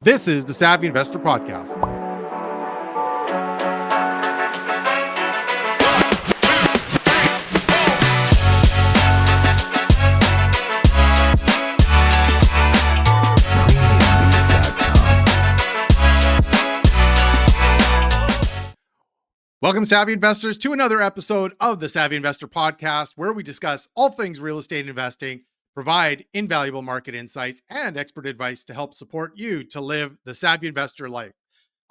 This is the Savvy Investor Podcast. Welcome, Savvy Investors, to another episode of the Savvy Investor Podcast, where we discuss all things real estate investing, provide invaluable market insights and expert advice to help support you to live the Savvy Investor life.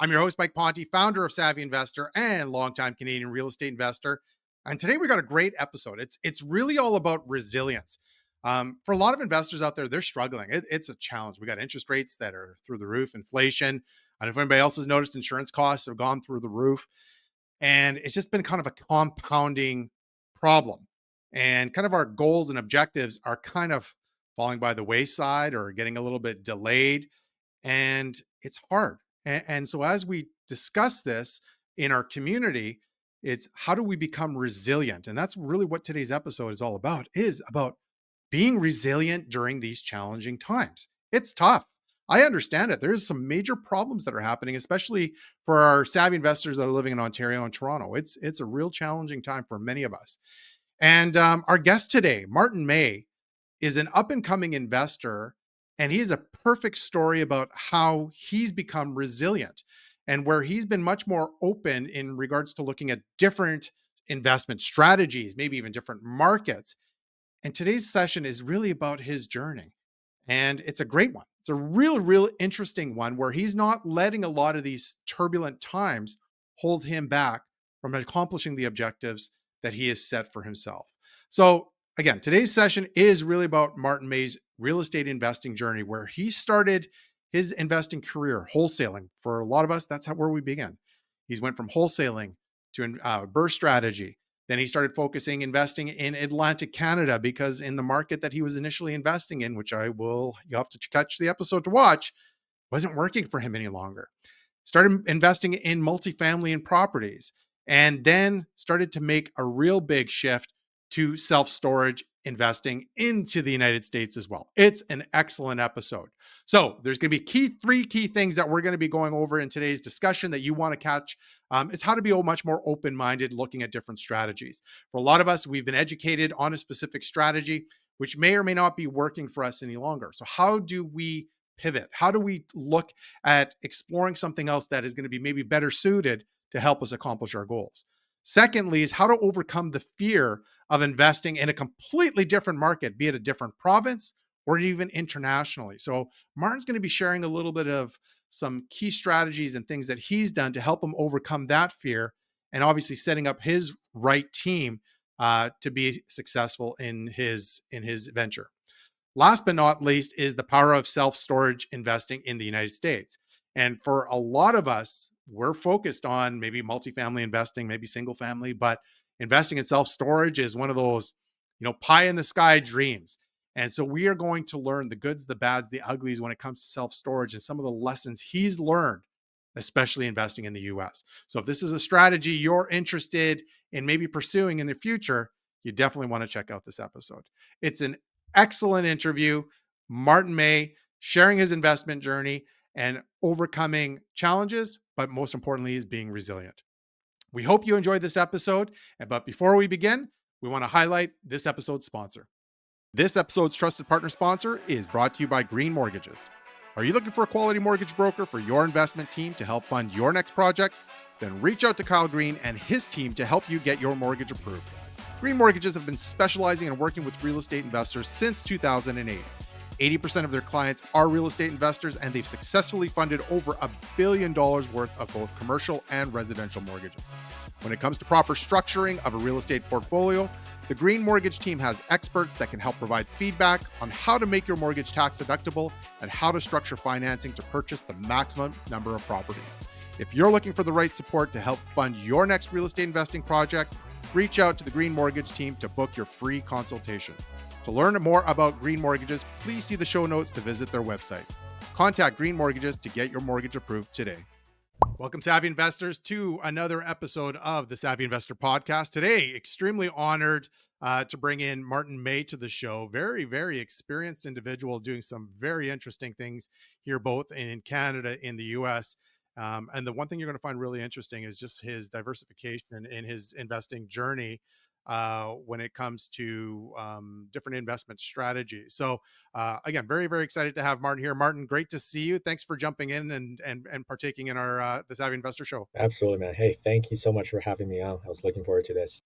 I'm your host, Mike Ponte, founder of Savvy Investor and longtime Canadian real estate investor. And today we got a great episode. It's really all about resilience. For a lot of investors out there, they're struggling. It's a challenge. We got interest rates that are through the roof, inflation. I don't know if anybody else has noticed insurance costs have gone through the roof. And it's just been kind of a compounding problem. And kind of our goals and objectives are kind of falling by the wayside or getting a little bit delayed. And it's hard. And so as we discuss this in our community, it's how do we become resilient? And that's really what today's episode is about being resilient during these challenging times. It's tough. I understand it. There's some major problems that are happening, especially for our savvy investors that are living in Ontario and Toronto. It's a real challenging time for many of us. And our guest today, Martin Mei, is an up and coming investor, and he has a perfect story about how he's become resilient and where he's been much more open in regards to looking at different investment strategies, maybe even different markets. And today's session is really about his journey. And it's a great one. It's a real interesting one where he's not letting a lot of these turbulent times hold him back from accomplishing the objectives that he has set for himself. So again, today's session is really about Martin Mei's real estate investing journey, where he started his investing career wholesaling. For a lot of us, that's where we began. He's went from wholesaling to BRRRR strategy. Then he started focusing investing in Atlantic Canada, because in the market that he was initially investing in, which you'll have to catch the episode to watch, wasn't working for him any longer. Started investing in multifamily and properties, and then started to make a real big shift to self-storage investing into the United States as well. It's an excellent episode. So there's going to be three key things that we're going to be going over in today's discussion that you want to catch. It's how to be much more open-minded looking at different strategies. For a lot of us, we've been educated on a specific strategy, which may or may not be working for us any longer. So how do we pivot? How do we look at exploring something else that is going to be maybe better suited to help us accomplish our goals? Secondly, is how to overcome the fear of investing in a completely different market, be it a different province or even internationally. So Martin's going to be sharing a little bit of some key strategies and things that he's done to help him overcome that fear, and obviously setting up his right team to be successful in his venture. Last but not least is the power of self-storage investing in the United States. And for a lot of us, we're focused on maybe multifamily investing, maybe single family, but investing in self-storage is one of those, pie in the sky dreams. And so we are going to learn the goods, the bads, the uglies when it comes to self-storage and some of the lessons he's learned, especially investing in the US. So if this is a strategy you're interested in maybe pursuing in the future, you definitely want to check out this episode. It's an excellent interview. Martin Mei sharing his investment journey and overcoming challenges, but most importantly, is being resilient. We hope you enjoyed this episode. But before we begin, we want to highlight this episode's sponsor. This episode's trusted partner sponsor is brought to you by Green Mortgages. Are you looking for a quality mortgage broker for your investment team to help fund your next project? Then reach out to Kyle Green and his team to help you get your mortgage approved. Green Mortgages have been specializing in working with real estate investors since 2008. 80% of their clients are real estate investors, and they've successfully funded over $1 billion worth of both commercial and residential mortgages. When it comes to proper structuring of a real estate portfolio, the Green Mortgage team has experts that can help provide feedback on how to make your mortgage tax deductible and how to structure financing to purchase the maximum number of properties. If you're looking for the right support to help fund your next real estate investing project, reach out to the Green Mortgage team to book your free consultation. To learn more about Green Mortgages, please see the show notes to visit their website. Contact Green Mortgages to get your mortgage approved today. Welcome, Savvy Investors, to another episode of the Savvy Investor Podcast. Today, extremely honored to bring in Martin Mei to the show. Very experienced individual doing some very interesting things here, both in Canada, in the US. And the one thing you're going to find really interesting is just his diversification in his investing journey when it comes to different investment strategies. So, again, very, very excited to have Martin here. Martin, great to see you. Thanks for jumping in and partaking in our the Savvy Investor Show. Absolutely, man. Hey, thank you so much for having me on. I was looking forward to this.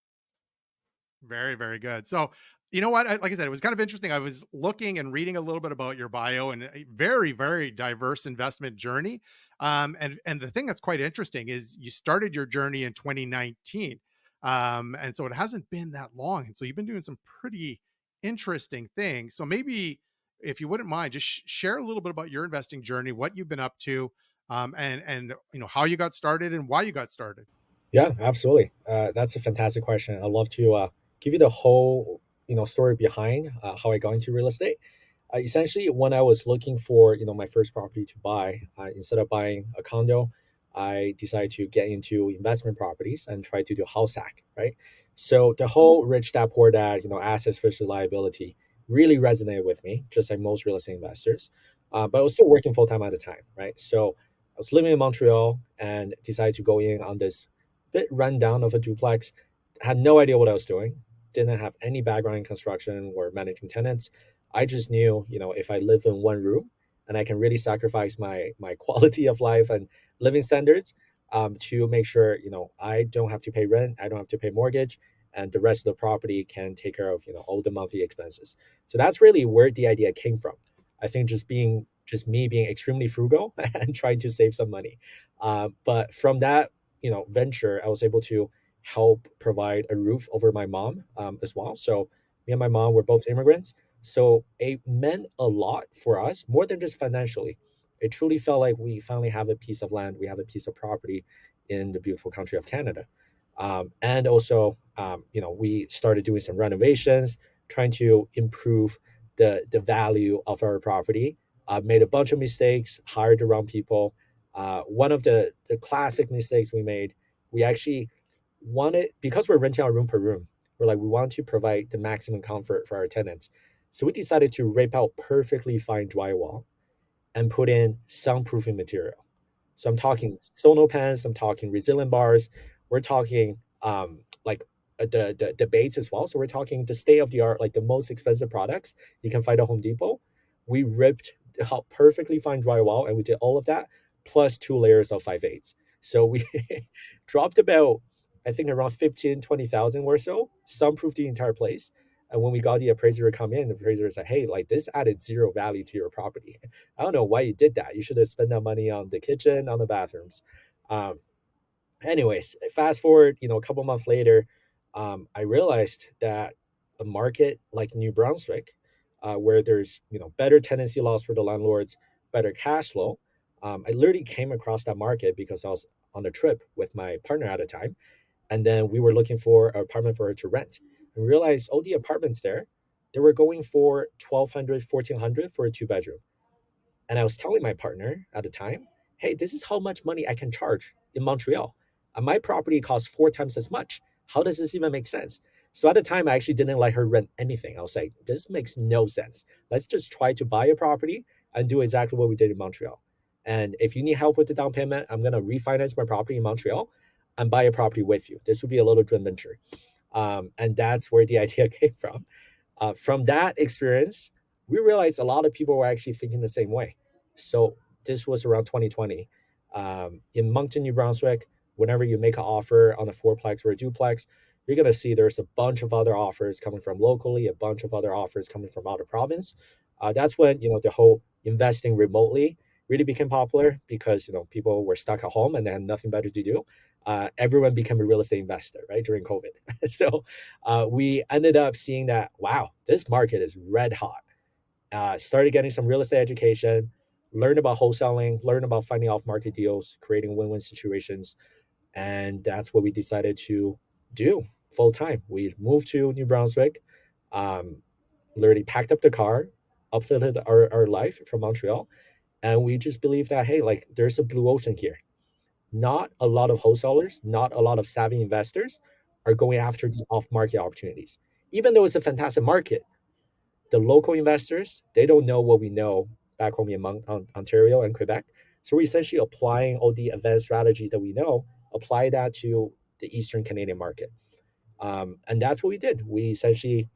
Very, very good. So, you know what? Like I said, it was kind of interesting. I was looking and reading a little bit about your bio and a very, very diverse investment journey. And the thing that's quite interesting is you started your journey in 2019, and so it hasn't been that long. And so you've been doing some pretty interesting things. So maybe, if you wouldn't mind, just share a little bit about your investing journey, what you've been up to, and how you got started and why you got started. Yeah, absolutely. That's a fantastic question. I'd love to give you the whole story behind how I got into real estate. Essentially, when I was looking for my first property to buy, instead of buying a condo, I decided to get into investment properties and try to do house hack. Right. So the whole rich dad poor dad assets versus liability really resonated with me, just like most real estate investors. But I was still working full time at the time. Right. So I was living in Montreal and decided to go in on this bit rundown of a duplex. Had no idea what I was doing. Didn't have any background in construction or managing tenants. I just knew, if I live in one room and I can really sacrifice my quality of life and living standards to make sure, I don't have to pay rent, I don't have to pay mortgage, and the rest of the property can take care of, all the monthly expenses. So that's really where the idea came from. I think just me being extremely frugal and trying to save some money. But from that, venture, I was able to help provide a roof over my mom as well. So me and my mom were both immigrants, so it meant a lot for us, more than just financially. It truly felt like we finally have a piece of land, we have a piece of property in the beautiful country of Canada. And also, we started doing some renovations, trying to improve the value of our property. Made a bunch of mistakes, hired the wrong people. One of the classic mistakes we made, we actually wanted, because we're renting our room per room, we're like, we want to provide the maximum comfort for our tenants. So we decided to rip out perfectly fine drywall and put in soundproofing material. So I'm talking sono pans, I'm talking resilient bars, we're talking like the baits as well. So we're talking the state of the art, like the most expensive products you can find at Home Depot. We ripped out perfectly fine drywall and we did all of that plus 2 layers of 5/8. So we dropped about, I think, around 15, 20,000 or so, soundproofed the entire place. And when we got the appraiser to come in, the appraiser was like, hey, like this added zero value to your property. I don't know why you did that. You should have spent that money on the kitchen, on the bathrooms. Um, Anyways, fast forward, a couple months later, I realized that a market like New Brunswick, where there's better tenancy laws for the landlords, better cash flow. I literally came across that market because I was on a trip with my partner at the time, and then we were looking for an apartment for her to rent. And we realized all the apartments there, they were going for 1,200, 1,400 for a two-bedroom. And I was telling my partner at the time, hey, this is how much money I can charge in Montreal. And my property costs 4 times as much. How does this even make sense? So at the time, I actually didn't let her rent anything. I was like, this makes no sense. Let's just try to buy a property and do exactly what we did in Montreal. And if you need help with the down payment, I'm going to refinance my property in Montreal and buy a property with you. This would be a little joint venture. And that's where the idea came from. From that experience, we realized a lot of people were actually thinking the same way. So this was around 2020. In Moncton, New Brunswick, whenever you make an offer on a fourplex or a duplex, you're going to see there's a bunch of other offers coming from locally, a bunch of other offers coming from out of province. That's when the whole investing remotely really became popular because people were stuck at home and they had nothing better to do. Everyone became a real estate investor, right, during COVID. So we ended up seeing that, wow, this market is red hot. Started getting some real estate education, learned about wholesaling, learned about finding off market deals, creating win-win situations. And that's what we decided to do full time. We moved to New Brunswick, um, literally packed up the car, uplifted our life from Montreal. And we just believe that, hey, like there's a blue ocean here. Not a lot of wholesalers, not a lot of savvy investors are going after the off market opportunities. Even though it's a fantastic market, the local investors, they don't know what we know back home in Ontario and Quebec. So we're essentially applying all the advanced strategies that we know, apply that to the Eastern Canadian market. And that's what we did. We essentially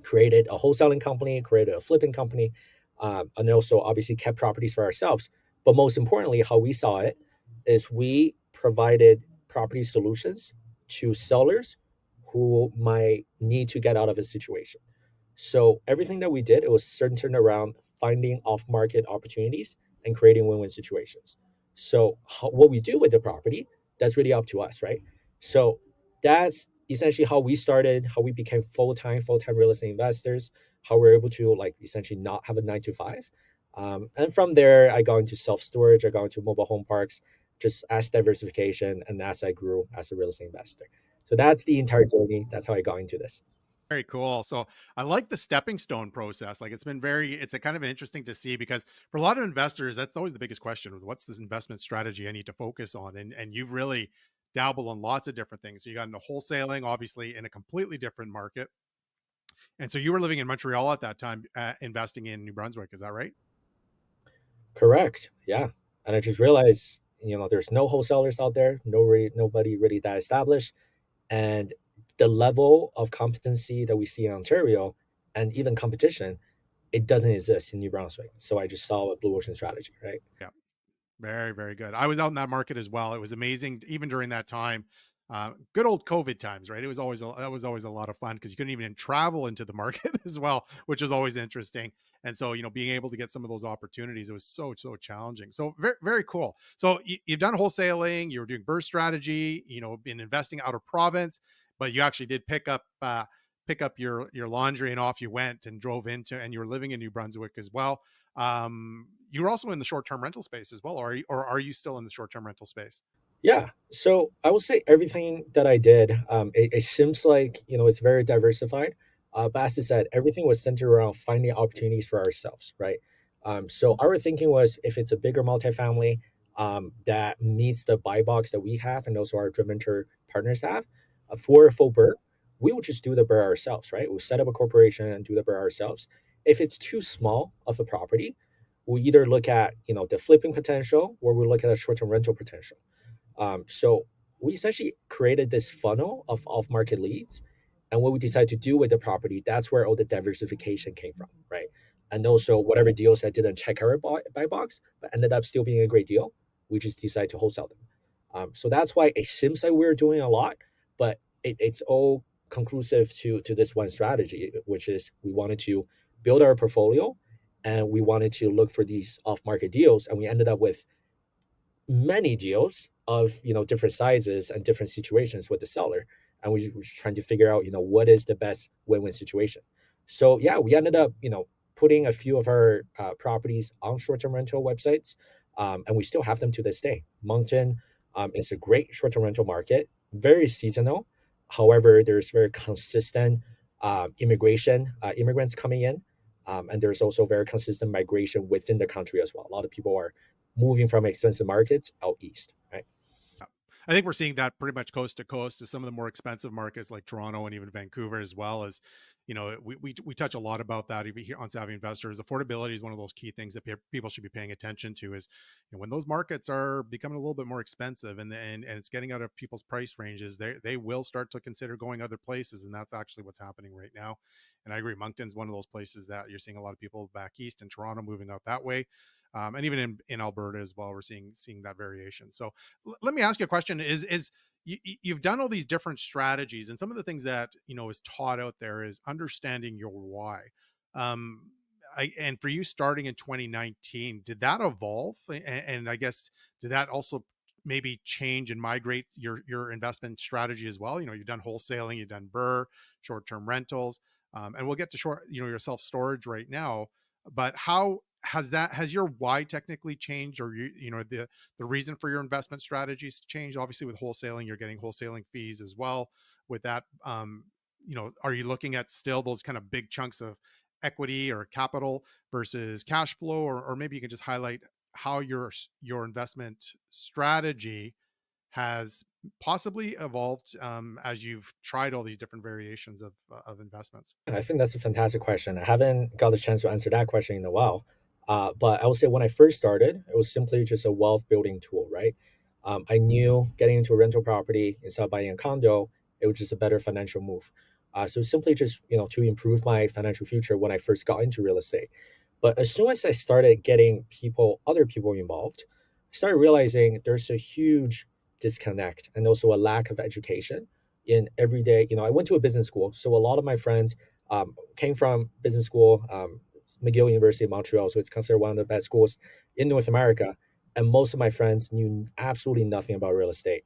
created a wholesaling company, created a flipping company, and also obviously kept properties for ourselves. But most importantly, how we saw it is we provided property solutions to sellers who might need to get out of a situation. So everything that we did, it was centered around finding off-market opportunities and creating win-win situations. So what we do with the property, that's really up to us, right? So that's essentially how we started, how we became full-time real estate investors, how we're able to like essentially not have a 9 to 5. And from there, I got into self-storage, I got into mobile home parks, just as diversification and as I grew as a real estate investor. So that's the entire journey. That's how I got into this. Very cool. So I like the stepping stone process. Like it's a kind of interesting to see because for a lot of investors, that's always the biggest question: what's this investment strategy I need to focus on? And you've really dabbled on lots of different things. So you got into wholesaling, obviously in a completely different market. And so you were living in Montreal at that time, investing in New Brunswick. Is that right? Correct. Yeah. And I just realized, there's no wholesalers out there, nobody really that established. And the level of competency that we see in Ontario and even competition, it doesn't exist in New Brunswick. So I just saw a blue ocean strategy, right? Yeah. Very, very good. I was out in that market as well. It was amazing, even during that time. Good old COVID times, right? That was always a lot of fun because you couldn't even travel into the market as well, which is always interesting. And so, being able to get some of those opportunities, it was so challenging. So very, very cool. So you've done wholesaling, you were doing burst strategy, been investing out of province, but you actually did pick up your laundry and off you went and drove into, and you were living in New Brunswick as well. You were also in the short-term rental space as well, or are you still in the short-term rental space? Yeah. So I will say everything that I did, it seems like, it's very diversified. But as I said, everything was centered around finding opportunities for ourselves, right? So our thinking was if it's a bigger multifamily that meets the buy box that we have and also our joint venture partners have for a full BRRRR, we would just do the BRRRR ourselves, right? We'll set up a corporation and do the BRRRR ourselves. If it's too small of a property, we either look at, the flipping potential or we look at a short-term rental potential. So we essentially created this funnel of off-market leads. And what we decided to do with the property, that's where all the diversification came from, right? And also whatever deals that didn't check our buy box, but ended up still being a great deal, we just decided to wholesale them. So that's why it seems like we're doing a lot, but it's all conclusive to this one strategy, which is we wanted to build our portfolio and we wanted to look for these off-market deals. And we ended up with many deals of different sizes and different situations with the seller, and we were trying to figure out what is the best win-win situation. So yeah, we ended up putting a few of our properties on short-term rental websites, and we still have them to this day. Moncton is a great short-term rental market, very seasonal. However, there's very consistent immigrants coming in, and there's also very consistent migration within the country as well. A lot of people are moving from expensive markets out east, right? Yeah. I think we're seeing that pretty much coast to coast to some of the more expensive markets like Toronto and even Vancouver as well. As we touch a lot about that even here on Savvy Investors. Affordability is one of those key things that people should be paying attention to. Is when those markets are becoming a little bit more expensive and it's getting out of people's price ranges, they will start to consider going other places, and that's actually what's happening right now. And I agree, Moncton's one of those places that you're seeing a lot of people back east in Toronto moving out that way. And even in Alberta as well, we're seeing that variation. So let me ask you a question: Is you've done all these different strategies, and some of the things that is taught out there is understanding your why. Um, and for you, starting in 2019, did that evolve? And I guess did that also maybe change and migrate your investment strategy as well? You've done wholesaling, you've done BRRRR, short term rentals, and we'll get to your self storage right now. But how has your why technically changed, or the reason for your investment strategies changed? Obviously, with wholesaling, you're getting wholesaling fees as well. With that, are you looking at still those kind of big chunks of equity or capital versus cash flow, or maybe you can just highlight how your investment strategy has possibly evolved as you've tried all these different variations of investments. I think that's a fantastic question. I haven't got the chance to answer that question in a while. But I would say when I first started, it was simply just a wealth building tool, right? I knew getting into a rental property instead of buying a condo, it was just a better financial move. So simply just to improve my financial future when I first got into real estate. But as soon as I started getting other people involved, I started realizing there's a huge disconnect and also a lack of education in everyday. I went to a business school, so a lot of my friends came from business school. McGill University of Montreal, so it's considered one of the best schools in North America. And most of my friends knew absolutely nothing about real estate.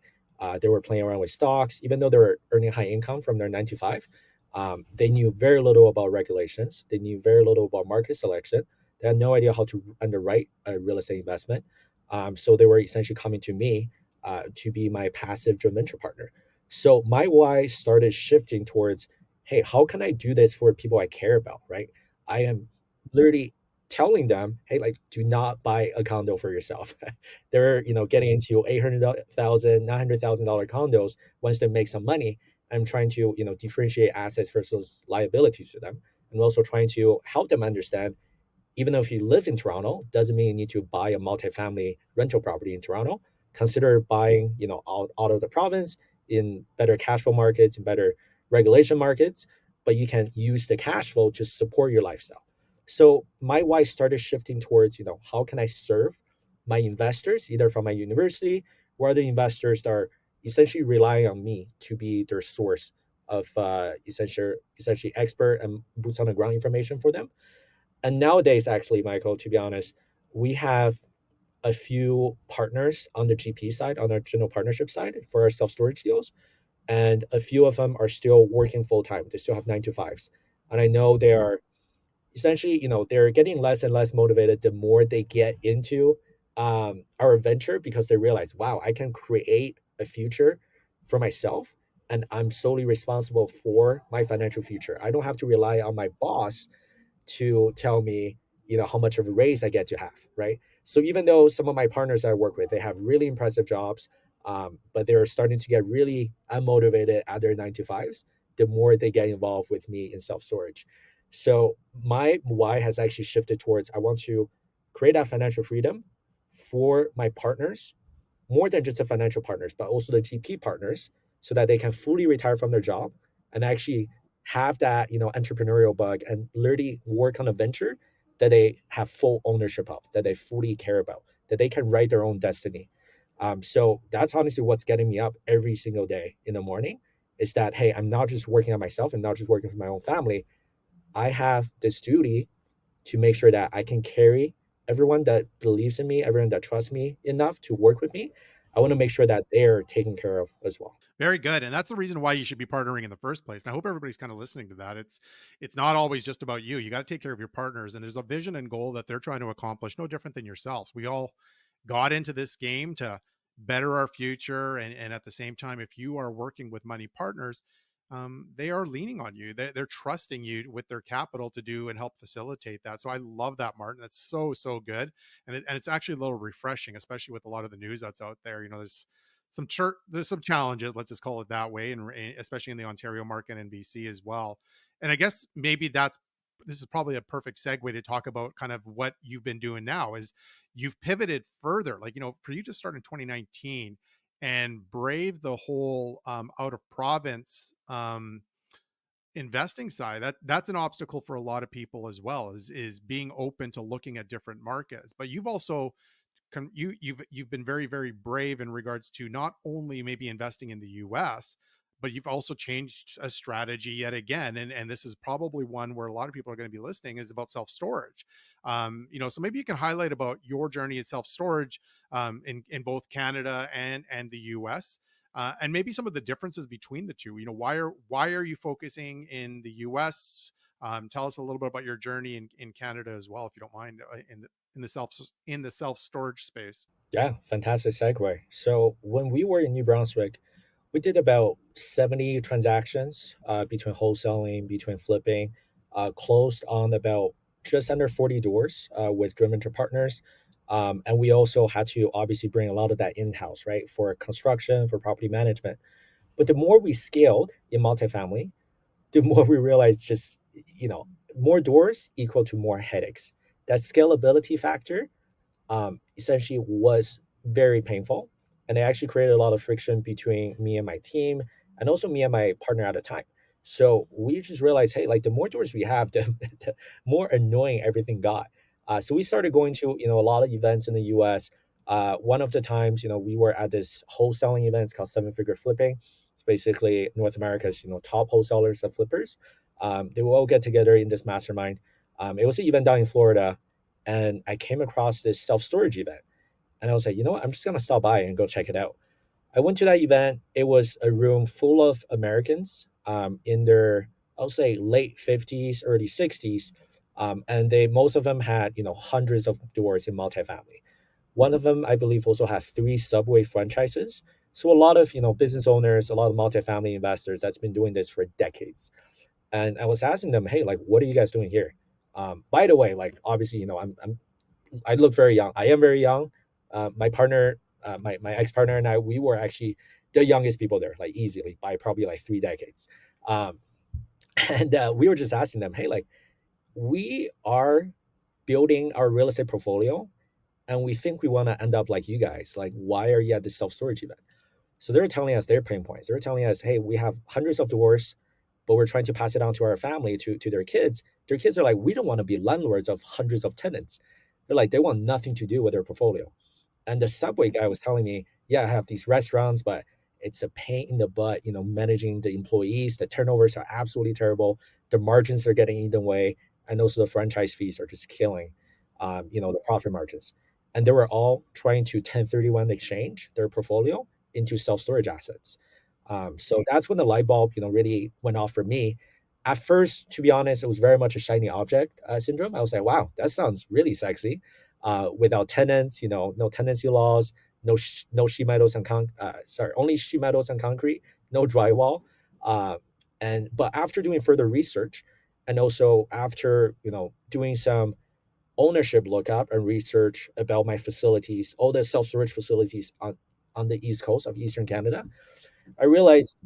They were playing around with stocks, even though they were earning high income from their 9 to 5. They knew very little about regulations. They knew very little about market selection. They had no idea how to underwrite a real estate investment. So they were essentially coming to me to be my passive joint venture partner. So my why started shifting towards, hey, how can I do this for people I care about, right? I am literally telling them, hey, like, do not buy a condo for yourself. They're, getting into 800,000, $900,000 condos once they make some money. I'm trying to, differentiate assets versus liabilities to them, and also trying to help them understand, even though if you live in Toronto, doesn't mean you need to buy a multifamily rental property in Toronto. Consider buying, out of the province in better cash flow markets and better regulation markets, but you can use the cash flow to support your lifestyle. So my why started shifting towards, how can I serve my investors, either from my university or other investors that are essentially relying on me to be their source of essentially expert and boots on the ground information for them. And nowadays, actually, Michael, to be honest, we have a few partners on the GP side, on our general partnership side for our self storage deals. And a few of them are still working full time. They still have 9 to 5s. And I know they are essentially, they're getting less and less motivated the more they get into our venture, because they realize, wow, I can create a future for myself, and I'm solely responsible for my financial future. I don't have to rely on my boss to tell me, how much of a raise I get to have, right? So even though some of my partners I work with, they have really impressive jobs, but they're starting to get really unmotivated at their 9 to 5s, the more they get involved with me in self storage. So my why has actually shifted towards, I want to create that financial freedom for my partners, more than just the financial partners, but also the GP partners, so that they can fully retire from their job and actually have that, entrepreneurial bug and literally work on a venture that they have full ownership of, that they fully care about, that they can write their own destiny. So that's honestly what's getting me up every single day in the morning, is that, hey, I'm not just working on myself and not just working for my own family. I have this duty to make sure that I can carry everyone that believes in me, everyone that trusts me enough to work with me. I want to make sure that they're taken care of as well. Very good. And that's the reason why you should be partnering in the first place. And I hope everybody's kind of listening to that. It's not always just about you. You got to take care of your partners. And there's a vision and goal that they're trying to accomplish, no different than yourselves. We all got into this game to better our future. And at the same time, if you are working with money partners, they are leaning on you. They're trusting you with their capital to do and help facilitate that. So I love that, Martin. That's so, so good. And it's actually a little refreshing, especially with a lot of the news that's out there. There's some challenges, let's just call it that way, and especially in the Ontario market and BC as well. And I guess maybe this is probably a perfect segue to talk about kind of what you've been doing now. Is you've pivoted further, like, for you to start in 2019 and brave the whole out of province investing side. That's an obstacle for a lot of people as well, is being open to looking at different markets. But you've also you've been very, very brave in regards to not only maybe investing in the US, but you've also changed a strategy yet again. And this is probably one where a lot of people are going to be listening, is about self-storage. So maybe you can highlight about your journey in self-storage, in both Canada and the US. And maybe some of the differences between the two. Why are you focusing in the US? Tell us a little bit about your journey in Canada as well, if you don't mind, in the self storage space. Yeah, fantastic segue. So when we were in New Brunswick, we did about 70 transactions between wholesaling, between flipping, closed on about just under 40 doors with joint venture partners. And we also had to obviously bring a lot of that in house, right, for construction, for property management. But the more we scaled in multifamily, the more we realized, just, more doors equal to more headaches. that scalability factor essentially was very painful. And it actually created a lot of friction between me and my team and also me and my partner at the time. So we just realized, hey, like the more doors we have, the more annoying everything got. So we started going to, a lot of events in the US. One of the times, we were at this wholesaling event. It's called Seven Figure Flipping. It's basically North America's, top wholesalers of flippers. They will all get together in this mastermind. It was an event down in Florida, and I came across this self storage event. And I was like, you know what? I'm just going to stop by and go check it out. I went to that event. It was a room full of Americans in their, I'll say, late 50s, early 60s. And most of them had, hundreds of doors in multifamily. One of them, I believe, also had three Subway franchises. So a lot of, business owners, a lot of multifamily investors that's been doing this for decades. And I was asking them, hey, like, what are you guys doing here? By the way, like, obviously, I look very young. I am very young. My partner, my ex partner and I, we were actually the youngest people there, like easily by probably like 3 decades. Um, and we were just asking them, hey, like, we are building our real estate portfolio, and we think we want to end up like you guys. Like, why are you at this self storage event? So they're telling us their pain points. They're telling us, hey, we have hundreds of doors, but we're trying to pass it on to our family, to their kids. Their kids are like, we don't want to be landlords of hundreds of tenants. They're like, they want nothing to do with their portfolio. And the Subway guy was telling me, yeah, I have these restaurants, but it's a pain in the butt, managing the employees. The turnovers are absolutely terrible. The margins are getting eaten away. And also the franchise fees are just killing, the profit margins. And they were all trying to 1031 exchange their portfolio into self-storage assets. So that's when the light bulb, really went off for me. At first, to be honest, it was very much a shiny object syndrome. I was like, wow, that sounds really sexy. Without tenants, no tenancy laws, no sheet metals and only sheet metals and concrete, no drywall. Uh, but after doing further research, and also after doing some ownership lookup and research about my facilities, all the self storage facilities on the east coast of Eastern Canada, I realized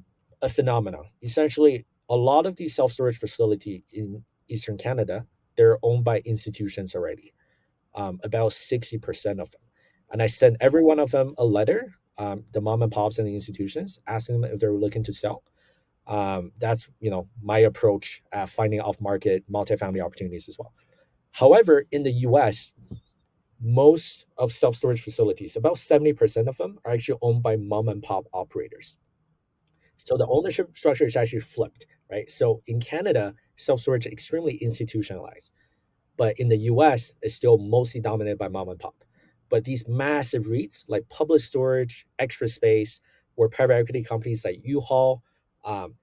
a phenomenon. Essentially, a lot of these self storage facility in Eastern Canada, they're owned by institutions already, about 60% of them. And I sent every one of them a letter, the mom and pops and the institutions, asking them if they were looking to sell. That's my approach at finding off market multifamily opportunities as well. However, in the US, most of self storage facilities, about 70% of them, are actually owned by mom and pop operators. So the ownership structure is actually flipped, right? So in Canada, self storage is extremely institutionalized, but in the US, it's still mostly dominated by mom and pop. But these massive REITs like Public Storage, Extra Space, where private equity companies like U-Haul um,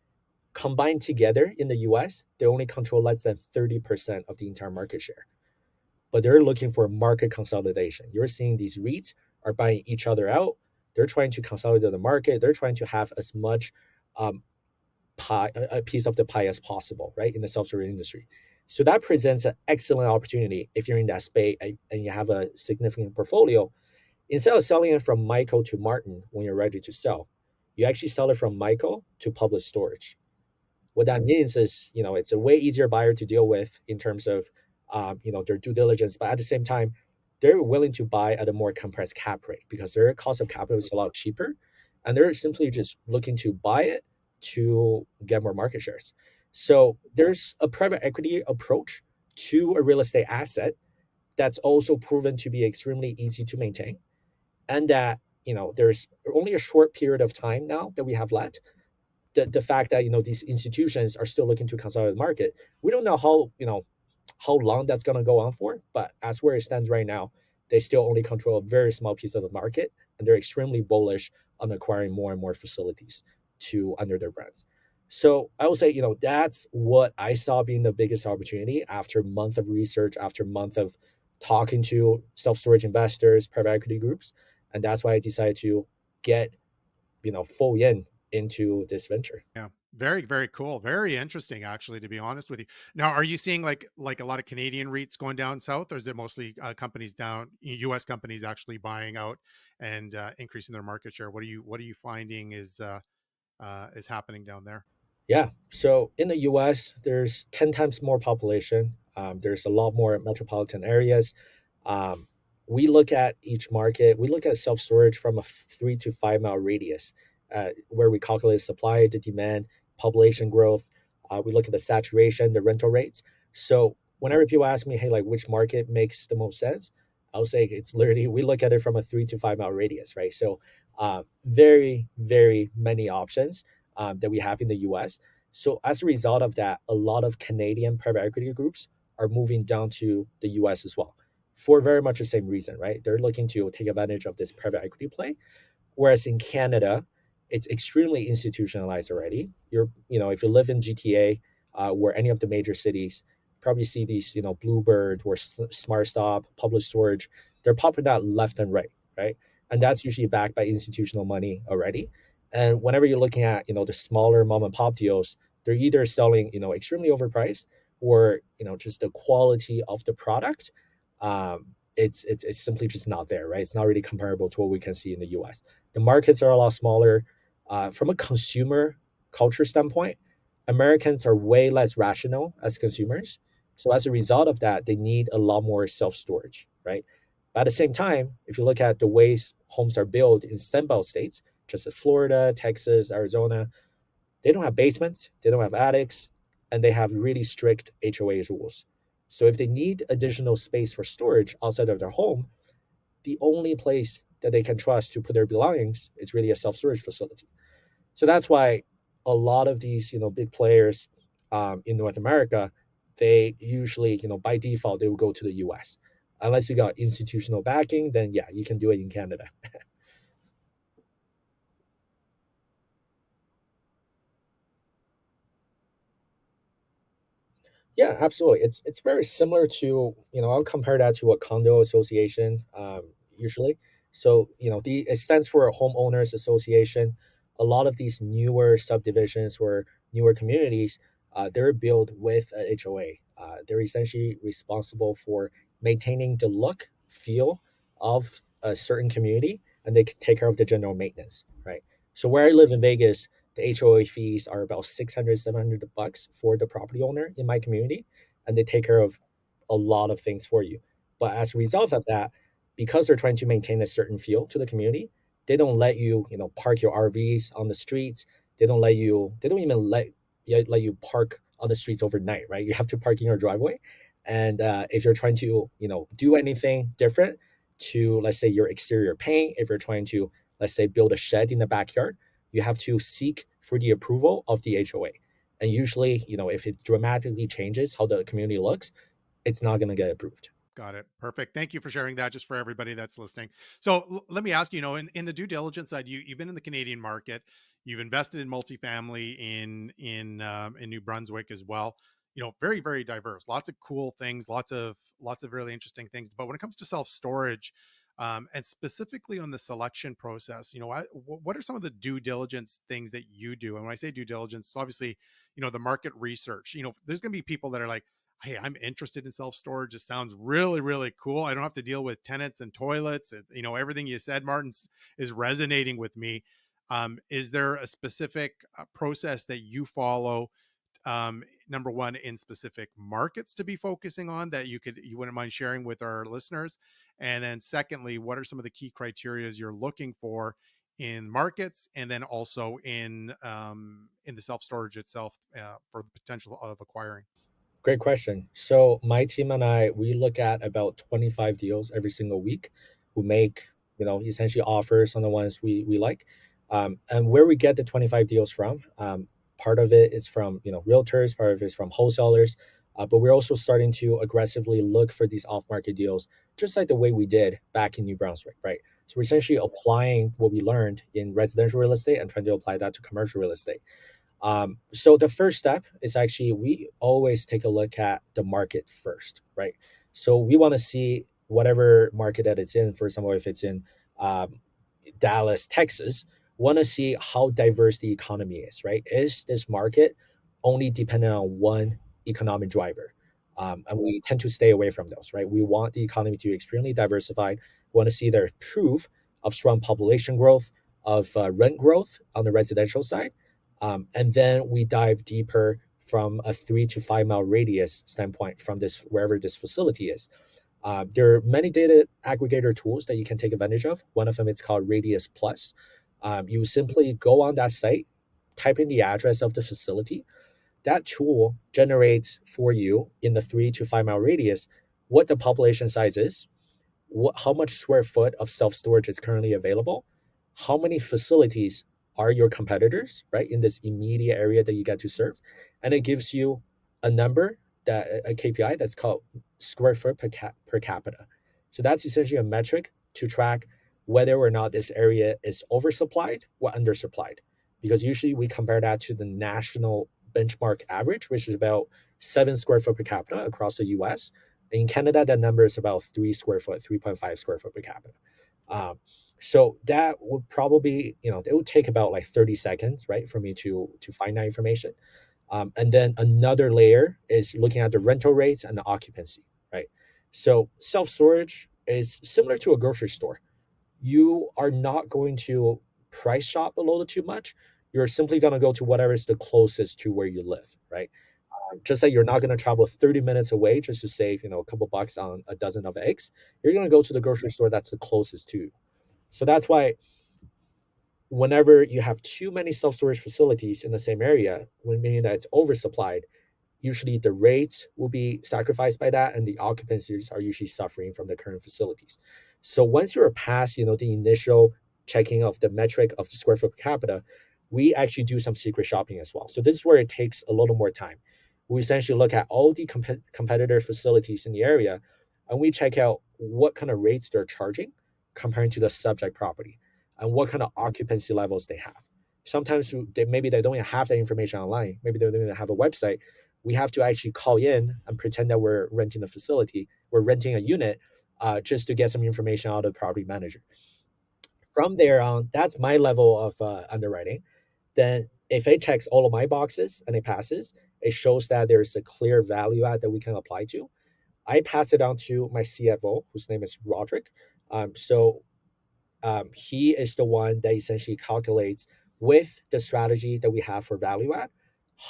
combined together in the US, they only control less than 30% of the entire market share. But they're looking for market consolidation. You're seeing these REITs are buying each other out. They're trying to consolidate the market. They're trying to have as much um, pie, a piece of the pie as possible, right, in the self-storage industry. So that presents an excellent opportunity if you're in that space and you have a significant portfolio. Instead of selling it from Michael to Martin when you're ready to sell, you actually sell it from Michael to Public Storage. What that means is, it's a way easier buyer to deal with in terms of, their due diligence, but at the same time, they're willing to buy at a more compressed cap rate because their cost of capital is a lot cheaper, and they're simply just looking to buy it to get more market shares. So there's a private equity approach to a real estate asset that's also proven to be extremely easy to maintain, and that there's only a short period of time now that we have left. The fact that these institutions are still looking to consolidate the market, we don't know how long that's going to go on for, but as where it stands right now, they still only control a very small piece of the market, and they're extremely bullish on acquiring more and more facilities to under their brands. So I would say that's what I saw being the biggest opportunity after month of research, after month of talking to self-storage investors, private equity groups, and that's why I decided to get full into this venture. Yeah. Very, very cool. Very interesting, actually, to be honest with you. Now, are you seeing like a lot of Canadian REITs going down south, or is it mostly companies U.S. companies actually buying out and increasing their market share? What are you finding is happening down there? Yeah. So in the US, there's 10 times more population. There's a lot more metropolitan areas. Um, we look at each market, we look at self storage from a 3 to 5 mile radius, where we calculate supply, the demand, population growth. We look at the saturation, the rental rates. So whenever people ask me, hey, like which market makes the most sense, I'll say it's literally, we look at it from a 3 to 5 mile radius, right? So very, very many options that we have in the US. So as a result of that, a lot of Canadian private equity groups are moving down to the US as well for very much the same reason, right? They're looking to take advantage of this private equity play. Whereas in Canada, it's extremely institutionalized already. If you live in GTA or any of the major cities, probably see these, Bluebird or Smart Stop, Public Storage. They're popping out left and right, right? And that's usually backed by institutional money already. And whenever you're looking at, the smaller mom and pop deals, they're either selling, extremely overpriced or, just the quality of the product. It's simply just not there, right? It's not really comparable to what we can see in the US. The markets are a lot smaller. From a consumer culture standpoint, Americans are way less rational as consumers. So as a result of that, they need a lot more self storage, right? But at the same time, if you look at the ways homes are built in Sunbelt states, just as Florida, Texas, Arizona, they don't have basements, they don't have attics, and they have really strict HOA rules. So if they need additional space for storage outside of their home, the only place that they can trust to put their belongings is really a self-storage facility. So that's why a lot of these, big players in North America, they usually, by default, they will go to the US. Unless you got institutional backing, then yeah, you can do it in Canada. Yeah, absolutely. It's very similar to, I'll compare that to a condo association, usually. So, the it stands for a homeowners association. A lot of these newer subdivisions or newer communities, they're built with a HOA. They're essentially responsible for maintaining the look, feel of a certain community, and they can take care of the general maintenance, right? So where I live in Vegas, the HOA fees are about 600, $700 for the property owner in my community, and they take care of a lot of things for you. But as a result of that, because they're trying to maintain a certain feel to the community, they don't let you, park your RVs on the streets. They don't even let you park on the streets overnight, right? You have to park in your driveway. And if you're trying to, do anything different to, let's say, your exterior paint, if you're trying to, let's say, build a shed in the backyard, you have to seek for the approval of the HOA. And usually, if it dramatically changes how the community looks, it's not going to get approved. Got it. Perfect. Thank you for sharing that just for everybody that's listening. So let me ask you, in the due diligence side, you've been in the Canadian market, you've invested in multifamily in New Brunswick as well. Very, very diverse, lots of cool things, lots of really interesting things. But when it comes to self-storage, and specifically on the selection process, what are some of the due diligence things that you do? And when I say due diligence, it's obviously, the market research. There's going to be people that are like, hey, I'm interested in self storage. It sounds really, really cool. I don't have to deal with tenants and toilets. Everything you said, Martin, is resonating with me. Is there a specific process that you follow? Number one, in specific markets to be focusing on that you wouldn't mind sharing with our listeners, and then secondly, what are some of the key criterias you're looking for in markets, and then also in the self storage itself for the potential of acquiring? Great question. So my team and I, we look at about 25 deals every single week. We make, essentially offers on the ones we like. And where we get the 25 deals from, part of it is from, realtors, part of it is from wholesalers. But we're also starting to aggressively look for these off-market deals, just like the way we did back in New Brunswick, right? So we're essentially applying what we learned in residential real estate and trying to apply that to commercial real estate. So the first step is actually we always take a look at the market first, right? So we want to see whatever market that it's in. For example, if it's in um, Dallas, Texas, want to see how diverse the economy is, right? Is this market only dependent on one economic driver? And we tend to stay away from those, right? We want the economy to be extremely diversified. We want to see their proof of strong population growth, of rent growth on the residential side, And then we dive deeper from a 3 to 5 mile radius standpoint from this wherever this facility is. There are many data aggregator tools that you can take advantage of. One of them is called Radius Plus. You simply go on that site, type in the address of the facility. That tool generates for you in the 3 to 5 mile radius what the population size is, how much square foot of self storage is currently available, how many facilities are your competitors, right, in this immediate area that you get to serve, and it gives you a number that a KPI that's called square foot per capita. So that's essentially a metric to track whether or not this area is oversupplied or undersupplied. Because usually we compare that to the national benchmark average, which is about 7 square foot per capita across the US. In Canada, that number is about 3 square foot, 3.5 square foot per capita. Um, so that would probably, it would take about like 30 seconds, right, for me to find that information. And then another layer is looking at the rental rates and the occupancy, right? So self storage is similar to a grocery store. You are not going to price shop a little too much. You're simply going to go to whatever is the closest to where you live, right? Just like you're not going to travel 30 minutes away just to save, a couple bucks on a dozen of eggs. You're going to go to the grocery store that's the closest to you. So that's why whenever you have too many self-storage facilities in the same area, when meaning that it's oversupplied, usually the rates will be sacrificed by that and the occupancies are usually suffering from the current facilities. So once you're past, the initial checking of the metric of the square foot per capita, we actually do some secret shopping as well. So this is where it takes a little more time. We essentially look at all the competitor facilities in the area and we check out what kind of rates they're charging comparing to the subject property and what kind of occupancy levels they have. Sometimes maybe they don't even have that information online. Maybe they don't even have a website. We have to actually call in and pretend that we're renting a facility, we're renting a unit, just to get some information out of the property manager. From there on, that's my level of underwriting. Then, if it checks all of my boxes and it passes, it shows that there's a clear value add that we can apply to. I pass it on to my CFO, whose name is Roderick. He is the one that essentially calculates with the strategy that we have for value add,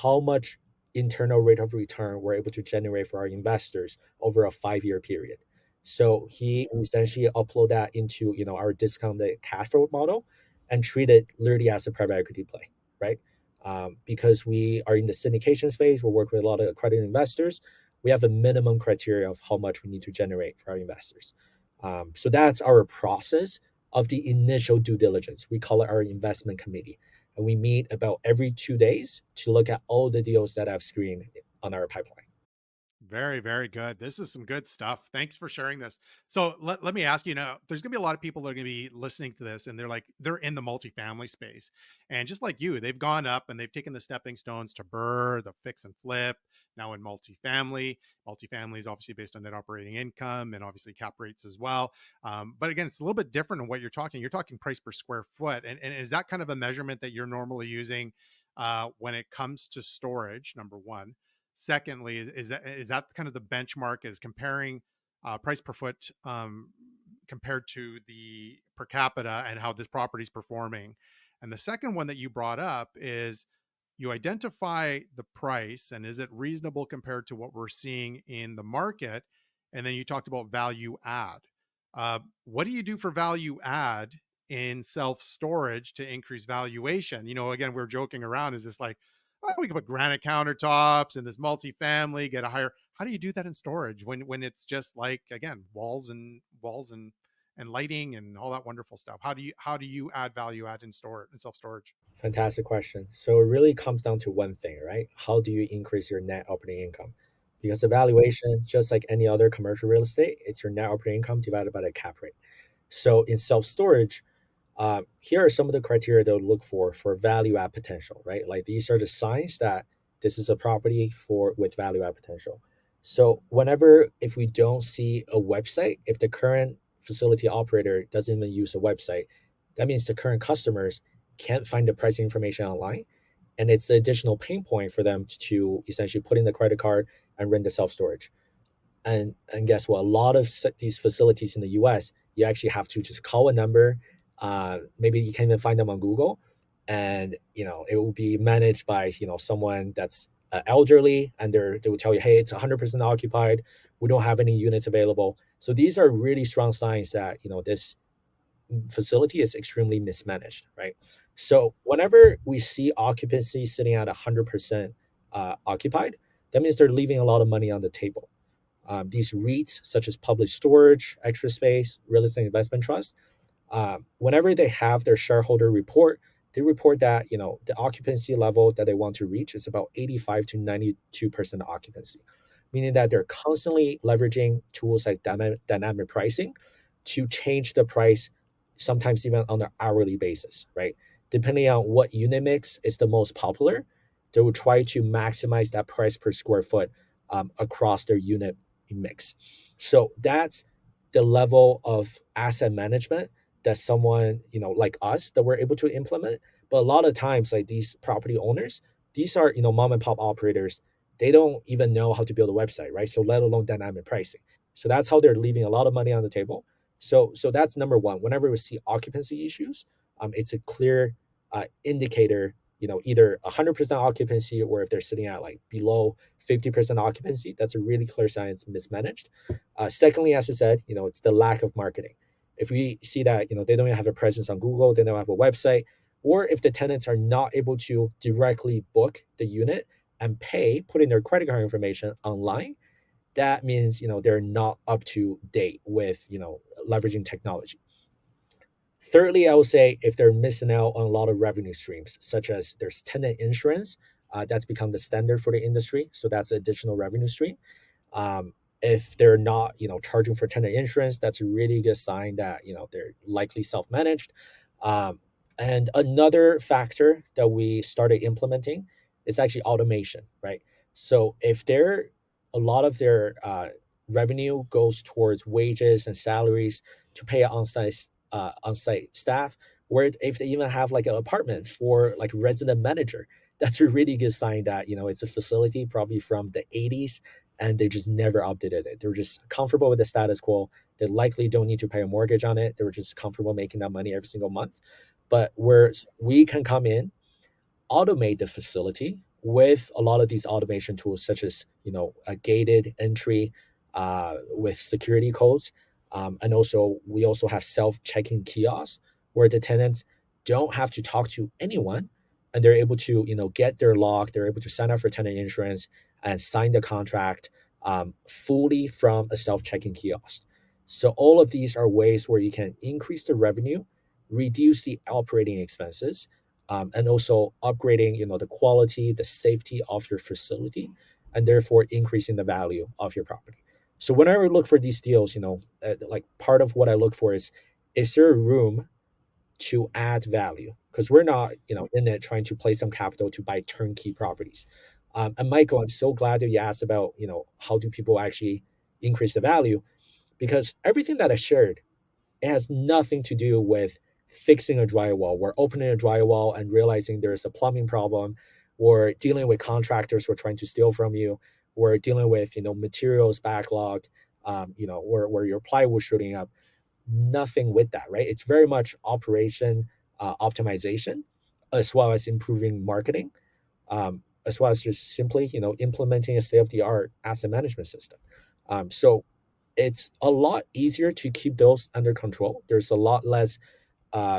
how much internal rate of return we're able to generate for our investors over a 5 year period. So he essentially upload that into our discounted cash flow model and treat it literally as a private equity play, right? Because we are in the syndication space, we work with a lot of accredited investors. We have a minimum criteria of how much we need to generate for our investors. So that's our process of the initial due diligence. We call it our investment committee. And we meet about every 2 days to look at all the deals that I've screened on our pipeline. Very, very good. This is some good stuff. Thanks for sharing this. So let me ask you now, there's going to be a lot of people that are going to be listening to this and they're in the multifamily space. And just like you, they've gone up and they've taken the stepping stones to BRRRR, the fix and flip, now in multifamily. Multifamily is obviously based on net operating income and obviously cap rates as well. But again, it's a little bit different in what you're talking. You're talking price per square foot. And is that kind of a measurement that you're normally using when it comes to storage, number one? Secondly, is that kind of the benchmark is comparing price per foot compared to the per capita and how this property is performing? And the second one that you brought up is you identify the price and is it reasonable compared to what we're seeing in the market? And then you talked about value add. What do you do for value add in self storage to increase valuation? Again, we're joking around. Is this like, well, we can put granite countertops in this multifamily, get a higher. How do you do that in storage when it's just like again walls and lighting and all that wonderful stuff? How do you add value add in storage in self storage? Fantastic question. So it really comes down to one thing, right? How do you increase your net operating income? Because the valuation, just like any other commercial real estate, it's your net operating income divided by the cap rate. So in self storage, here are some of the criteria to look for value add potential, right? Like these are the signs that this is a property for with value add potential. So whenever if we don't see a website, if the current facility operator doesn't even use a website, that means the current customers can't find the pricing information online. And it's an additional pain point for them to essentially put in the credit card and rent the self storage. And guess what? A lot of these facilities in the U.S., you actually have to just call a number. Maybe you can even find them on Google, and it will be managed by someone that's elderly, and they will tell you, hey, it's 100% occupied, we don't have any units available. So these are really strong signs that this facility is extremely mismanaged, right? So whenever we see occupancy sitting at 100% occupied, that means they're leaving a lot of money on the table. These REITs, such as Public Storage, Extra Space, Real Estate Investment Trust, whenever they have their shareholder report, they report that the occupancy level that they want to reach is about 85 to 92% occupancy, meaning that they're constantly leveraging tools like dynamic pricing to change the price, sometimes even on an hourly basis, right? Depending on what unit mix is the most popular, they will try to maximize that price per square foot across their unit mix. So that's the level of asset management that someone like us, that we're able to implement. But a lot of times, like these property owners, these are mom and pop operators, they don't even know how to build a website, right? So let alone dynamic pricing. So that's how they're leaving a lot of money on the table. So that's number one. Whenever we see occupancy issues, it's a clear indicator, either 100% occupancy, or if they're sitting at like below 50% occupancy, that's a really clear sign it's mismanaged. Secondly, as I said, it's the lack of marketing. If we see that they don't even have a presence on Google, they don't have a website, or if the tenants are not able to directly book the unit and pay, put in their credit card information online, that means they're not up to date with leveraging technology. Thirdly, I would say if they're missing out on a lot of revenue streams, such as there's tenant insurance, that's become the standard for the industry, so that's an additional revenue stream. If they're not charging for tenant insurance, that's a really good sign that they're likely self-managed. And another factor that we started implementing is actually automation, right? So if they're a lot of their revenue goes towards wages and salaries to pay on-site staff, where if they even have like an apartment for like resident manager, that's a really good sign that it's a facility probably from the 80s, and they just never updated it. They were just comfortable with the status quo. They likely don't need to pay a mortgage on it. They were just comfortable making that money every single month. But where we can come in, automate the facility with a lot of these automation tools, such as a gated entry with security codes, and also we also have self-checking kiosks where the tenants don't have to talk to anyone, and they're able to get their lock, they're able to sign up for tenant insurance and sign the contract fully from a self-checking kiosk. So all of these are ways where you can increase the revenue, reduce the operating expenses, and also upgrading the quality, the safety of your facility, and therefore increasing the value of your property. So whenever I look for these deals, like part of what I look for is there room to add value? Because we're not in it trying to play some capital to buy turnkey properties. And Michael, I'm so glad that you asked about how do people actually increase the value, because everything that I shared, it has nothing to do with fixing a drywall. We're opening a drywall and realizing there's a plumbing problem, or dealing with contractors who are trying to steal from you, or dealing with materials backlog, where your plywood shooting up. Nothing with that, right? It's very much operation optimization, as well as improving marketing, as well as just simply implementing a state of the art asset management system. So it's a lot easier to keep those under control. There's a lot less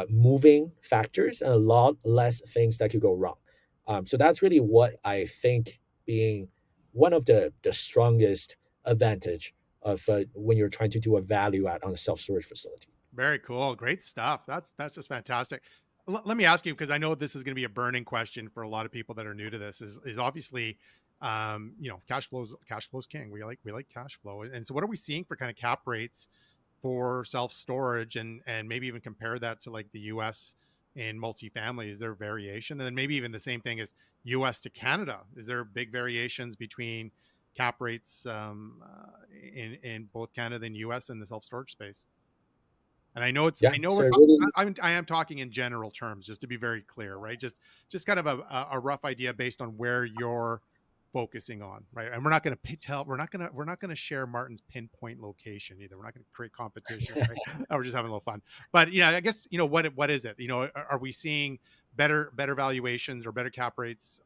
moving factors and a lot less things that could go wrong. So that's really what I think being one of the strongest advantage of when you're trying to do a value add on a self storage facility. Very cool. Great stuff. That's just fantastic. Let me ask you, because I know this is going to be a burning question for a lot of people that are new to this. Is obviously, cash flows king. We like cash flow, and so what are we seeing for kind of cap rates for self storage, and maybe even compare that to like the U.S. in multifamily? Is there variation, and then maybe even the same thing as U.S. to Canada? Is there big variations between cap rates in both Canada and U.S. in the self storage space? And Yeah, I know so really, I am talking in general terms, just to be very clear, right? Just kind of a rough idea based on where you're focusing on, right? And we're not going to tell, we're not going to share Martin's pinpoint location either. We're not going to create competition, right? We're just having a little fun. But I guess what is it? Are we seeing better valuations or better cap rates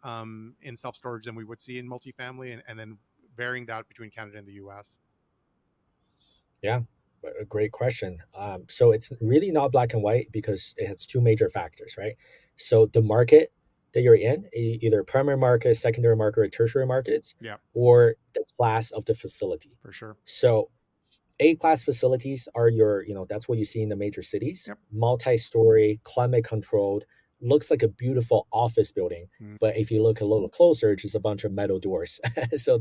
in self storage than we would see in multifamily, and then varying that between Canada and the US. Yeah, a great question. So it's really not black and white because it has two major factors, right? So the market that you're in, either primary market, secondary market, or tertiary markets, Yeah, or the class of the facility. for sure. So A class facilities are your, that's what you see in the major cities, Yep. multi-story, climate controlled, looks like a beautiful office building. Mm, But if you look a little closer, it's just a bunch of metal doors. So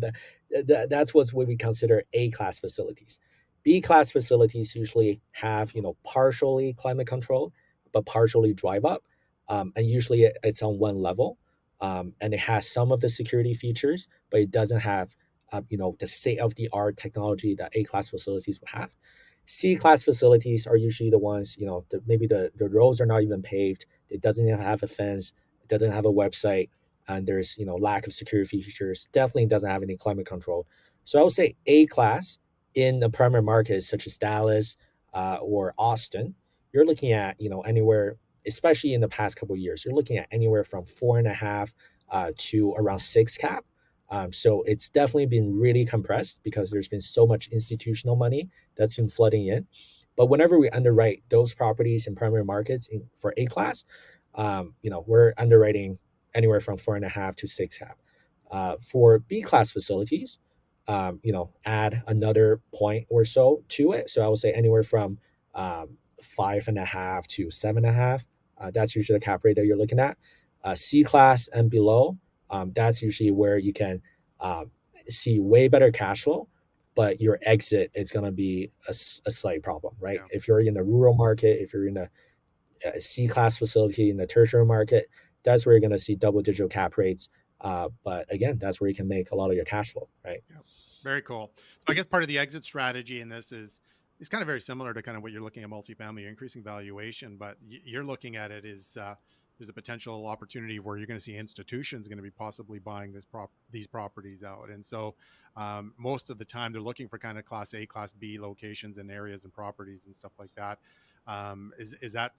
that's what we consider A class facilities. B class facilities usually have, partially climate controlled, but partially drive up. And usually it's on one level. And it has some of the security features, but it doesn't have the state of the art technology that A class facilities would have. C class facilities are usually the ones, maybe the roads are not even paved. It doesn't even have a fence. It doesn't have a website, and there's lack of security features. Definitely doesn't have any climate control. So I would say A class in the primary markets such as Dallas or Austin, you're looking at anywhere, especially in the past couple of years, you're looking at anywhere from 4.5 to around 6 cap. So it's definitely been really compressed because there's been so much institutional money that's been flooding in. But whenever we underwrite those properties in primary markets for A class, we're underwriting anywhere from 4.5 to 6 cap. For B class facilities, add another point or so to it. So I would say anywhere from 5.5 to 7.5. That's usually the cap rate that you're looking at. C class and below, that's usually where you can um, see way better cash flow, but your exit is going to be a slight problem, right? yeah. If you're in the rural market, if you're in a C class facility in the tertiary market, that's where you're going to see double digit cap rates. But again, that's where you can make a lot of your cash flow, right? Yeah. Very cool. So I guess part of the exit strategy in this is kind of very similar to kind of what you're looking at multifamily. You're increasing valuation, but you're looking at it is there's a potential opportunity where you're going to see institutions going to be possibly buying these properties out, and so most of the time they're looking for kind of class A, class B locations and areas and properties and stuff like that. Is that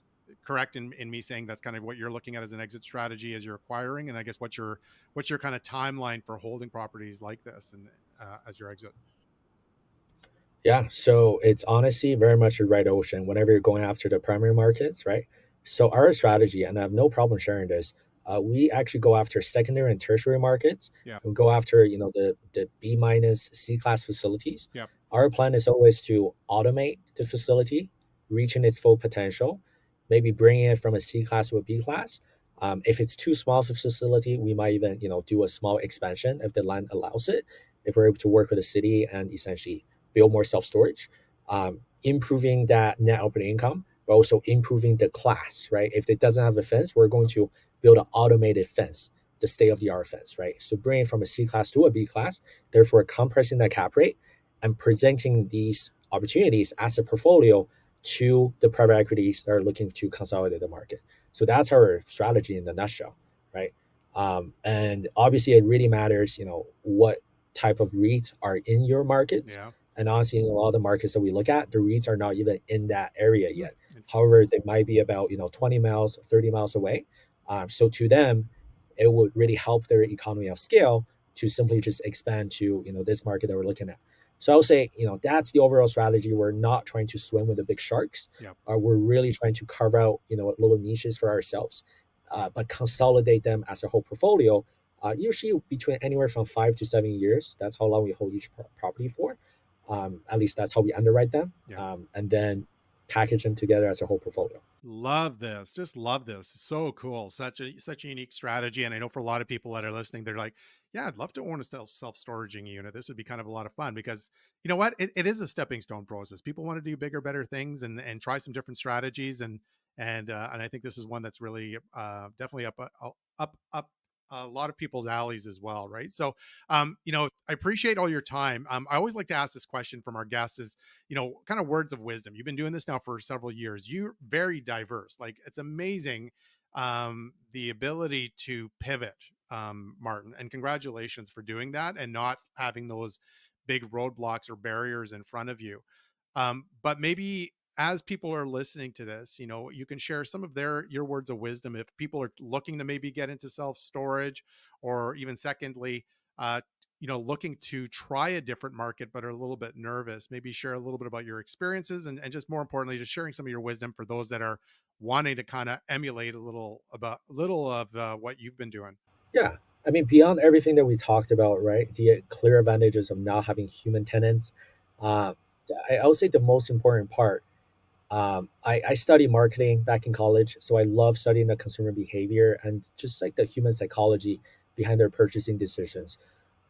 correct in me saying that's kind of what you're looking at as an exit strategy as you're acquiring? And I guess what's your kind of timeline for holding properties like this and as your exit? Yeah, so it's honestly very much a red ocean whenever you're going after the primary markets, right? So our strategy, and I have no problem sharing this, we actually go after secondary and tertiary markets. Yeah. We go after the B minus C class facilities. Yep. Our plan is always to automate the facility, reaching its full potential, maybe bringing it from a C class to a B class. If it's too small of a facility, we might even do a small expansion if the land allows it. If we're able to work with the city and essentially build more self storage, improving that net operating income, but also improving the class, right? If it doesn't have a fence, we're going to build an automated fence, the state of the art fence, right? So bringing from a C class to a B class, therefore compressing that cap rate and presenting these opportunities as a portfolio to the private equities that are looking to consolidate the market. So that's our strategy in the nutshell, right? And obviously, it really matters, what type of REITs are in your markets. Yeah. And honestly, in a lot of the markets that we look at, the REITs are not even in that area Hmm. yet. Interesting. However, they might be about 20 miles, 30 miles away. So to them, it would really help their economy of scale to simply just expand to this market that we're looking at. So I would say that's the overall strategy. We're not trying to swim with the big sharks. Yeah. We're really trying to carve out little niches for ourselves, but consolidate them as a whole portfolio. Usually between anywhere from 5 to 7 years. That's how long we hold each property for. At least that's how we underwrite them, Yeah. and then package them together as a whole portfolio. Love this. Just love this. So cool. Such a unique strategy. And I know for a lot of people that are listening, they're like, yeah, I'd love to own a self-storage unit. This would be kind of a lot of fun because you know what? It is a stepping stone process. People want to do bigger, better things and try some different strategies. And I think this is one that's really definitely up a lot of people's alleys as well. Right. So I appreciate all your time. I always like to ask this question from our guests is, kind of words of wisdom. You've been doing this now for several years. You're very diverse. Like it's amazing the ability to pivot, Martin. And congratulations for doing that and not having those big roadblocks or barriers in front of you. But maybe as people are listening to this, you can share some of your words of wisdom if people are looking to maybe get into self storage, or even secondly, uh, looking to try a different market but are a little bit nervous. Maybe share a little bit about your experiences, and just more importantly, just sharing some of your wisdom for those that are wanting to kind of emulate a little of what you've been doing. Yeah. I mean, beyond everything that we talked about, right? The clear advantages of not having human tenants. Uh, I would say the most important part. I studied marketing back in college, so I love studying the consumer behavior and just like the human psychology behind their purchasing decisions.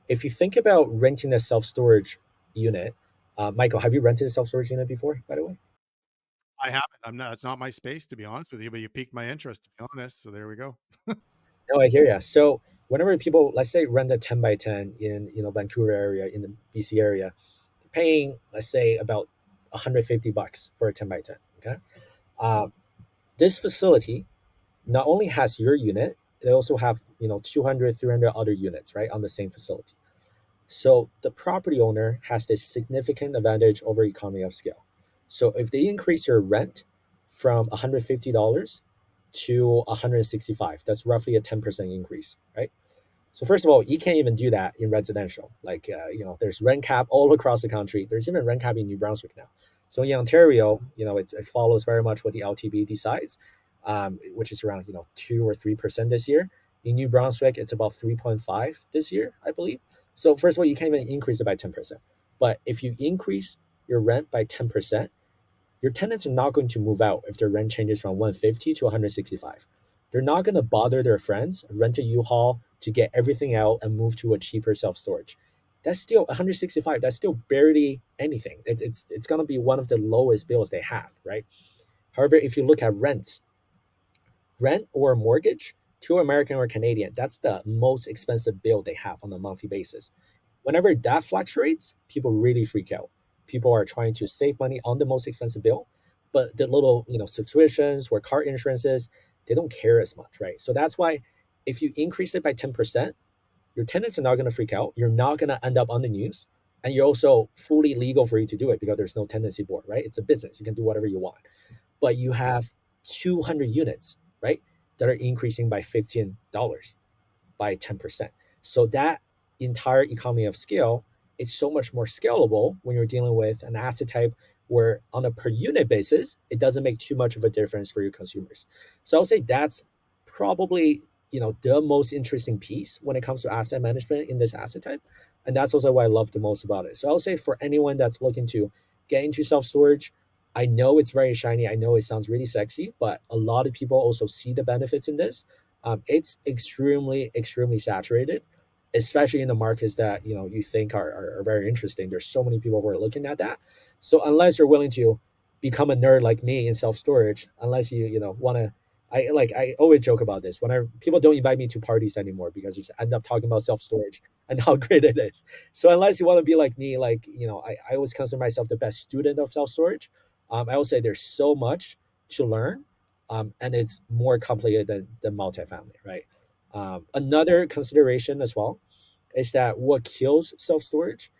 If you think about renting a self storage unit, Michael, have you rented a self storage unit before, by the way? I haven't. I'm not. It's not my space, to be honest with you. But you piqued my interest, to be honest. So there we go. No, I hear ya. So whenever people, let's say, rent a 10 by 10 in Vancouver area, in the BC area, they're paying, let's say, about 150 bucks for a 10 by 10. Okay. Um, this facility not only has your unit, they also have 200, 300 other units, right, on the same facility. So the property owner has this significant advantage over economy of scale. So if they increase your rent from $150 to 165, that's roughly a 10% increase, right? So first of all, you can't even do that in residential. Like there's rent cap all across the country. There's even rent cap in New Brunswick now. So in Ontario, it follows very much what the LTB decides, which is around 2 or 3% this year. In New Brunswick, it's about 3.5 this year, I believe. So first of all, you can't even increase it by 10%. But if you increase your rent by 10%, your tenants are not going to move out if their rent changes from 150 to 165. They're not going to bother their friends, rent a U-Haul to get everything out and move to a cheaper self-storage. That's still 165. That's still barely anything. It's going to be one of the lowest bills they have, right? However, if you look at rent or mortgage, to American or Canadian, that's the most expensive bill they have on a monthly basis. Whenever that fluctuates, people really freak out. People are trying to save money on the most expensive bill, but the little, subscriptions or car insurances, they don't care as much, right? So that's why if you increase it by 10%, your tenants are not going to freak out. You're not going to end up on the news. And you're also fully legal for you to do it because there's no tenancy board, right? It's a business. You can do whatever you want. But you have 200 units, right, that are increasing by $15 by 10%. So that entire economy of scale is so much more scalable when you're dealing with an asset type where on a per unit basis, it doesn't make too much of a difference for your consumers. So I'll say that's probably, the most interesting piece when it comes to asset management in this asset type. And that's also what I love the most about it. So I'll say for anyone that's looking to get into self-storage, I know it's very shiny. I know it sounds really sexy, but a lot of people also see the benefits in this. It's extremely, extremely saturated, especially in the markets that you think are very interesting. There's so many people who are looking at that. So unless you're willing to become a nerd like me in self storage, unless you want to, I always joke about this. When people don't invite me to parties anymore because you just end up talking about self storage and how great it is. So unless you want to be like me, like I always consider myself the best student of self storage. I will say there's so much to learn, and it's more complicated than multifamily, right? Another consideration as well is that what kills self storage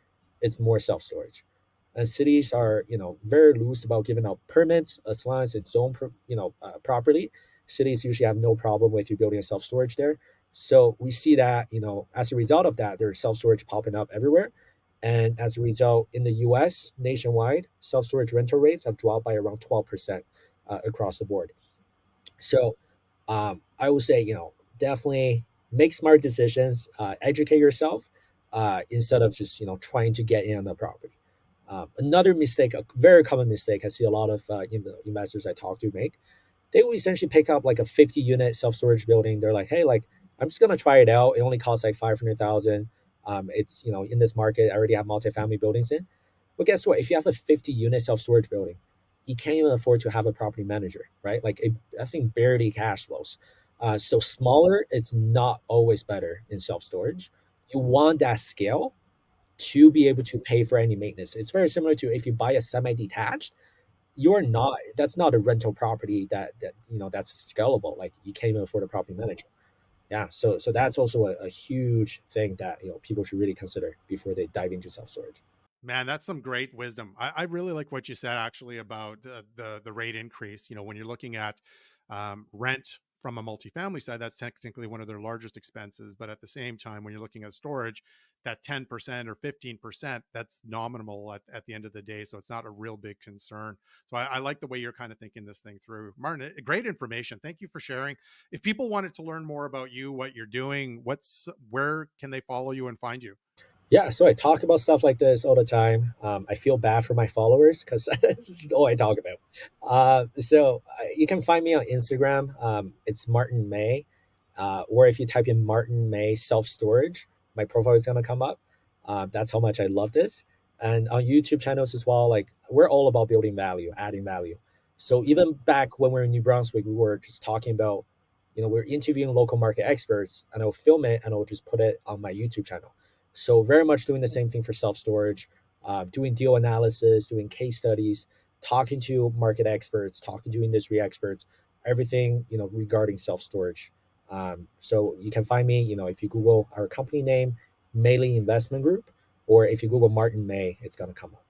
is more self storage. And cities are, very loose about giving out permits as long as it's zoned, properly. Cities usually have no problem with you building a self storage there. So we see that, as a result of that, there's self storage popping up everywhere. And as a result, in the US, nationwide, self storage rental rates have dropped by around 12% across the board. So I would say, definitely make smart decisions, educate yourself instead of just, trying to get in on the property. Another mistake, a very common mistake I see a lot of investors I talk to make, they will essentially pick up like a 50 unit self storage building. They're like, hey, like I'm just gonna try it out. It only costs like 500,000. It's in this market, I already have multifamily buildings in. But guess what? If you have a 50 unit self storage building, you can't even afford to have a property manager, right? Like I think barely cash flows. So smaller, it's not always better in self storage. You want that scale to be able to pay for any maintenance. It's very similar to if you buy a semi detached, you're not that's not a rental property that's scalable. Like you can't even afford a property manager. Yeah, so that's also a huge thing that people should really consider before they dive into self storage. Man, that's some great wisdom. I really like what you said actually about the rate increase. You know, when you're looking at rent from a multifamily side, that's technically one of their largest expenses. But at the same time, when you're looking at storage, that 10% or 15%, that's nominal at the end of the day. So it's not a real big concern. So I like the way you're kind of thinking this thing through. Martin, great information. Thank you for sharing. If people wanted to learn more about you, what you're doing, where can they follow you and find you? Yeah, so I talk about stuff like this all the time. I feel bad for my followers because that's all I talk about. You can find me on Instagram. It's Martin May, or if you type in Martin May self storage, my profile is gonna come up. That's how much I love this. And on YouTube channels as well, like we're all about building value, adding value. So even back when we are in New Brunswick, we were just talking about, we're interviewing local market experts, and I'll film it and I'll just put it on my YouTube channel. So very much doing the same thing for self storage, doing deal analysis, doing case studies, talking to market experts, talking to industry experts, everything regarding self storage. So you can find me, if you Google our company name, Meili Investment Group, or if you Google Martin May, it's gonna come up.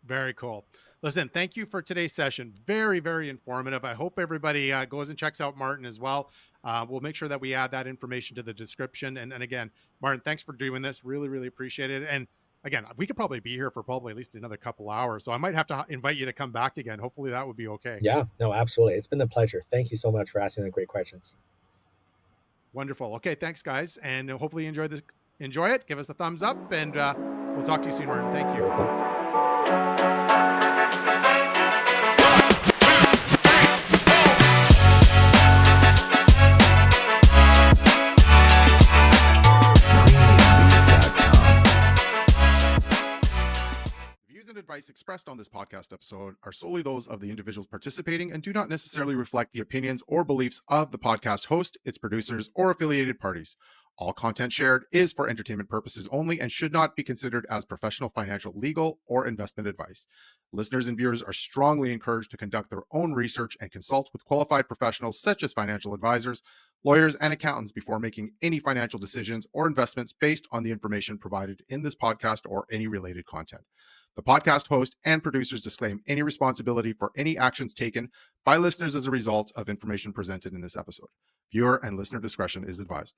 Very cool. Listen, thank you for today's session. Very, very informative. I hope everybody goes and checks out Martin as well. We'll make sure that we add that information to the description. And again, Martin, thanks for doing this. Really, really appreciate it. And again, we could probably be here for probably at least another couple hours. So I might have to invite you to come back again. Hopefully that would be okay. Yeah, no, absolutely. It's been a pleasure. Thank you so much for asking the great questions. Wonderful. Okay, thanks, guys. And hopefully you enjoy it. Give us a thumbs up, and we'll talk to you soon, Martin. Thank you. Perfect. The views and advice expressed on this podcast episode are solely those of the individuals participating and do not necessarily reflect the opinions or beliefs of the podcast host, its producers, or affiliated parties. All content shared is for entertainment purposes only and should not be considered as professional, financial, legal, or investment advice. Listeners and viewers are strongly encouraged to conduct their own research and consult with qualified professionals such as financial advisors, lawyers, and accountants before making any financial decisions or investments based on the information provided in this podcast or any related content. The podcast host and producers disclaim any responsibility for any actions taken by listeners as a result of information presented in this episode. Viewer and listener discretion is advised.